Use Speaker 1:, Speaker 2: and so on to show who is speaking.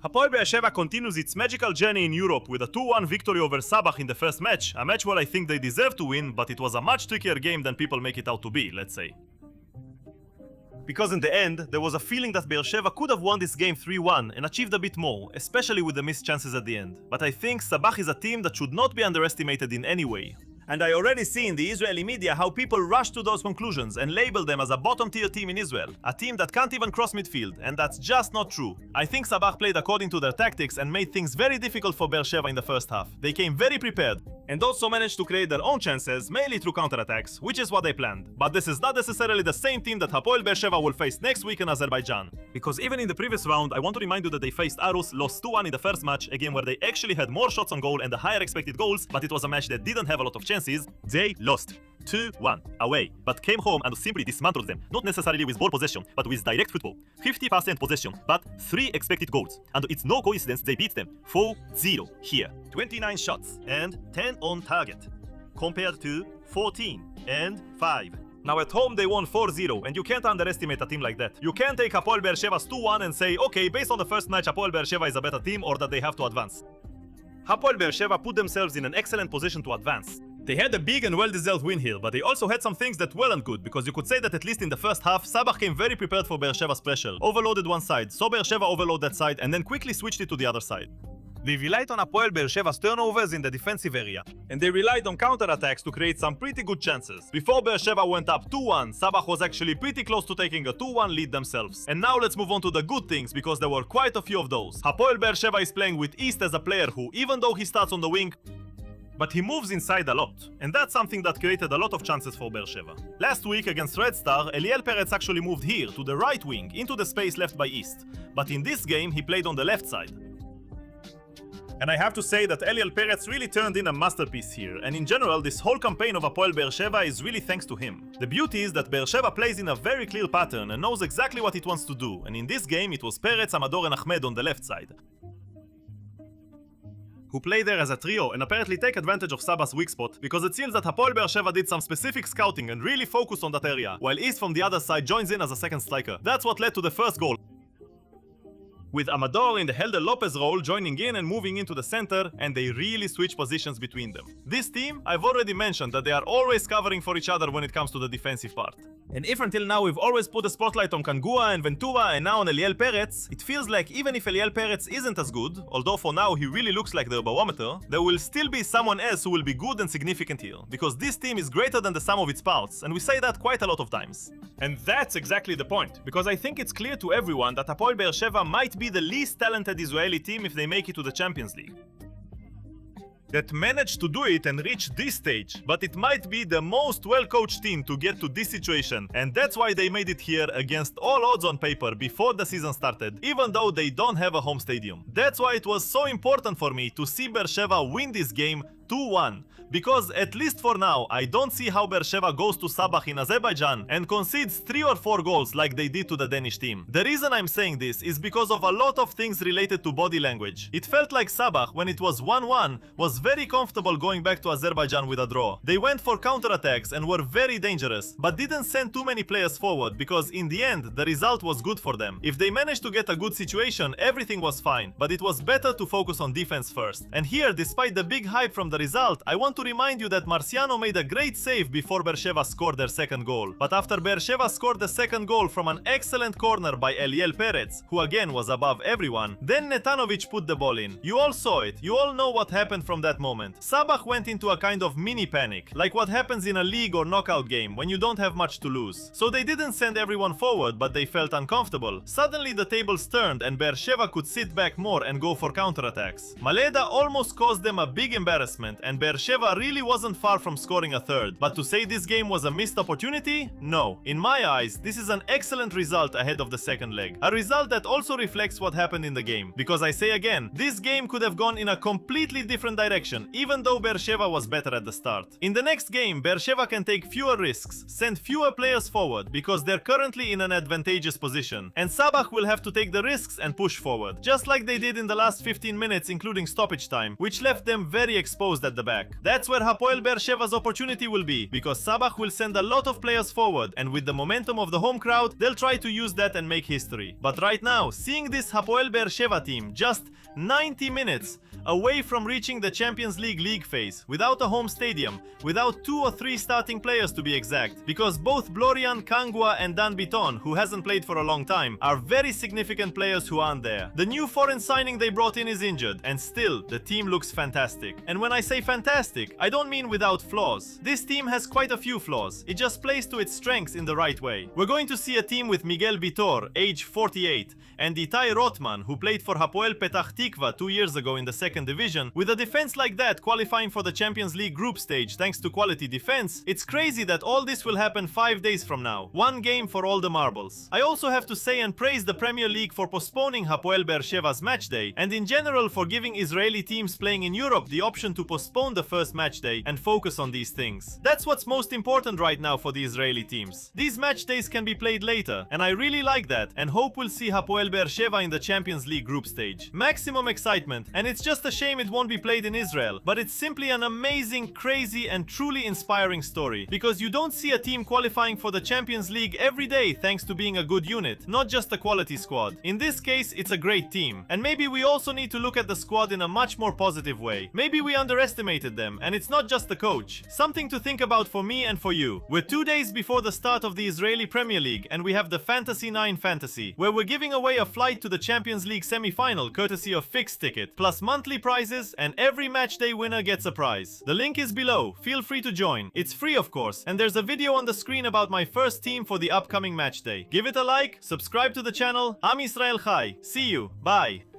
Speaker 1: Hapoel Sheva continues its magical journey in Europe with a 2-1 victory over Sabah in the first match, a match where I think they deserve to win, but it was a much trickier game than people make it out to be, let's say. Because in the end, there was a feeling that Sheva could have won this game 3-1 and achieved a bit more, especially with the missed chances at the end. But I think Sabah is a team that should not be underestimated in any way. And I already see in the Israeli media how people rush to those conclusions and label them as a bottom-tier team in Israel, a team that can't even cross midfield, and that's just not true. I think Sabah played according to their tactics and made things very difficult for Sheva in the first half. They came very prepared, and also managed to create their own chances, mainly through counterattacks, which is what they planned. But this is not necessarily the same team that Hapoel Sheva will face next week in Azerbaijan. Because even in the previous round, I want to remind you that they faced Arus, lost 2-1 in the first match, a game where they actually had more shots on goal and the higher expected goals, but it was a match that didn't have a lot of chances. They lost 2-1 away, but came home and simply dismantled them, not necessarily with ball possession, but with direct football. 50% possession, but 3 expected goals. And it's no coincidence they beat them 4-0 here. 29 shots and 10 on target, compared to 14 and 5. Now at home they won 4-0, and you can't underestimate a team like that. You can't take Hapoel Sheva's 2-1 and say, okay, based on the first match Hapoel Sheva is a better team or that they have to advance. Hapoel Sheva put themselves in an excellent position to advance. They had a big and well-deserved win here, but they also had some things that weren't good, because you could say that at least in the first half, Sabah came very prepared for Sheva's pressure, overloaded one side, saw Sheva overload that side, and then quickly switched it to the other side. They relied on Hapoel Sheva's turnovers in the defensive area, and they relied on counterattacks to create some pretty good chances. Before Sheva went up 2-1, Sabah was actually pretty close to taking a 2-1 lead themselves. And now let's move on to the good things, because there were quite a few of those. Hapoel Sheva is playing with East as a player who, even though he starts on the wing, but he moves inside a lot, and that's something that created a lot of chances for Sheva. Last week against Red Star, Eliel Peretz actually moved here, to the right wing, into the space left by East. But in this game, he played on the left side. And I have to say that Eliel Peretz really turned in a masterpiece here, and in general, this whole campaign of Hapoel Sheva is really thanks to him. The beauty is that Sheva plays in a very clear pattern and knows exactly what it wants to do, and in this game it was Peretz, Amador and Ahmed on the left side, who play there as a trio and apparently take advantage of Sabah's weak spot, because it seems that Hapoel Sheva did some specific scouting and really focused on that area, while East from the other side joins in as a second striker. That's what led to the first goal, with Amador in the Helder Lopez role joining in and moving into the center, and they really switch positions between them. This team, I've already mentioned that they are always covering for each other when it comes to the defensive part. And if until now we've always put the spotlight on Kangua and Ventura and now on Eliel Peretz, it feels like even if Eliel Peretz isn't as good, although for now he really looks like their barometer, there will still be someone else who will be good and significant here, because this team is greater than the sum of its parts, and we say that quite a lot of times. And that's exactly the point, because I think it's clear to everyone that Hapoel Sheva might be the least talented Israeli team if they make it to the Champions League, that managed to do it and reach this stage, but it might be the most well-coached team to get to this situation, and that's why they made it here against all odds on paper before the season started, even though they don't have a home stadium. That's why it was so important for me to see Sheva win this game 2-1, because at least for now, I don't see how Sheva goes to Sabah in Azerbaijan and concedes 3 or 4 goals like they did to the Danish team. The reason I'm saying this is because of a lot of things related to body language. It felt like Sabah, when it was 1-1, was very comfortable going back to Azerbaijan with a draw. They went for counterattacks and were very dangerous, but didn't send too many players forward, because in the end, the result was good for them. If they managed to get a good situation, everything was fine, but it was better to focus on defense first. And here, despite the big hype from the result, I want to remind you that Marciano made a great save before Sheva scored their second goal. But after Sheva scored the second goal from an excellent corner by Eliel Peretz, who again was above everyone, then Netanovic put the ball in. You all saw it, you all know what happened from that moment. Sabah went into a kind of mini panic, like what happens in a league or knockout game when you don't have much to lose. So they didn't send everyone forward, but they felt uncomfortable. Suddenly the tables turned and Sheva could sit back more and go for counterattacks. Maleda almost caused them a big embarrassment, and Sheva really wasn't far from scoring a third. But to say this game was a missed opportunity? No. In my eyes, this is an excellent result ahead of the second leg. A result that also reflects what happened in the game. Because I say again, this game could have gone in a completely different direction, even though Sheva was better at the start. In the next game, Sheva can take fewer risks, send fewer players forward, because they're currently in an advantageous position. And Sabah will have to take the risks and push forward, just like they did in the last 15 minutes including stoppage time, which left them very exposed exposed at the back. That's where Hapoel Beersheva's opportunity will be, because Sabah will send a lot of players forward, and with the momentum of the home crowd, they'll try to use that and make history. But right now, seeing this Hapoel Beersheva team just 90 minutes away from reaching the Champions League phase, without a home stadium, without 2 or 3 starting players to be exact, because both Blorian, Kangwa and Dan Biton, who hasn't played for a long time, are very significant players who aren't there. The new foreign signing they brought in is injured, and still, the team looks fantastic. And when I say fantastic, I don't mean without flaws. This team has quite a few flaws. It just plays to its strengths in the right way. We're going to see a team with Miguel Vitor, age 48, and Itai Rotman, who played for Hapoel Petach Tikva 2 years ago in the second division. With a defense like that qualifying for the Champions League group stage thanks to quality defense, it's crazy that all this will happen 5 days from now. One game for all the marbles. I also have to say and praise the Premier League for postponing Hapoel Beersheva's match day, and in general for giving Israeli teams playing in Europe the option to postpone the first match day and focus on these things. That's what's most important right now for the Israeli teams. These match days can be played later, and I really like that, and hope we'll see Hapoel Beersheva in the Champions League group stage. Maximum excitement, and it's just a shame it won't be played in Israel, but it's simply an amazing, crazy and truly inspiring story, because you don't see a team qualifying for the Champions League every day thanks to being a good unit, not just a quality squad. In this case, it's a great team, and maybe we also need to look at the squad in a much more positive way. Maybe we underestimated them, and it's not just the coach. Something to think about for me and for you. We're 2 days before the start of the Israeli Premier League, and we have the Fantasy 9 Fantasy, where we're giving away a flight to the Champions League semi-final courtesy of Fixed Ticket, plus monthly prizes, and every match day winner gets a prize. The link is below, feel free to join. It's free of course, and there's a video on the screen about my first team for the upcoming match day. Give it a like, subscribe to the channel. Am Yisrael Chai. See you, bye.